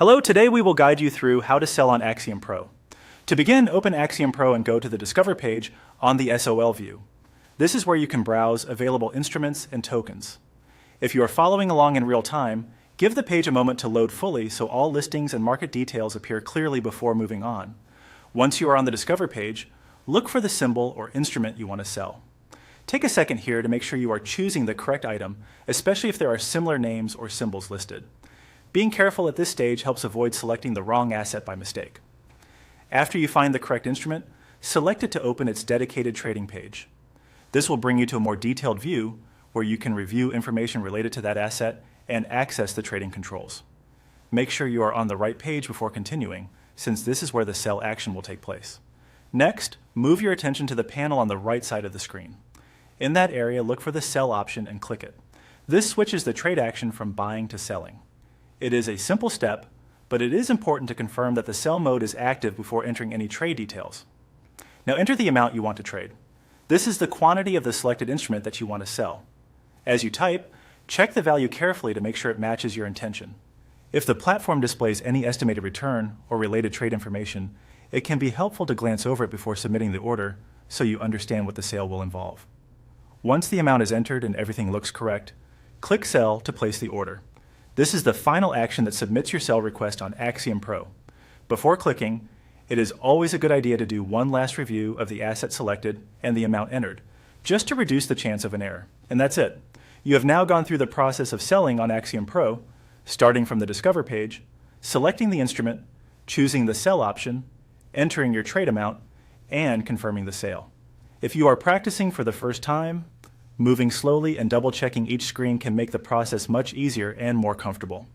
Hello, today we will guide you through how to sell on Axiom Pro. To begin, open Axiom Pro and go to the Discover page on the SOL view. This is where you can browse available instruments and tokens. If you are following along in real time, give the page a moment to load fully so all listings and market details appear clearly before moving on. Once you are on the Discover page, look for the symbol or instrument you want to sell. Take a second here to make sure you are choosing the correct item, especially if there are similar names or symbols listed. Being careful at this stage helps avoid selecting the wrong asset by mistake. After you find the correct instrument, select it to open its dedicated trading page. This will bring you to a more detailed view where you can review information related to that asset and access the trading controls. Make sure you are on the right page before continuing, since this is where the sell action will take place. Next, move your attention to the panel on the right side of the screen. In that area, look for the sell option and click it. This switches the trade action from buying to selling. It is a simple step, but it is important to confirm that the sell mode is active before entering any trade details. Now enter the amount you want to trade. This is the quantity of the selected instrument that you want to sell. As you type, check the value carefully to make sure it matches your intention. If the platform displays any estimated return or related trade information, it can be helpful to glance over it before submitting the order so you understand what the sale will involve. Once the amount is entered and everything looks correct, click Sell to place the order. This is the final action that submits your sell request on Axiom Pro. Before clicking, it is always a good idea to do one last review of the asset selected and the amount entered, just to reduce the chance of an error. And that's it. You have now gone through the process of selling on Axiom Pro, starting from the Discover page, selecting the instrument, choosing the sell option, entering your trade amount, and confirming the sale. If you are practicing for the first time, moving slowly and double-checking each screen can make the process much easier and more comfortable.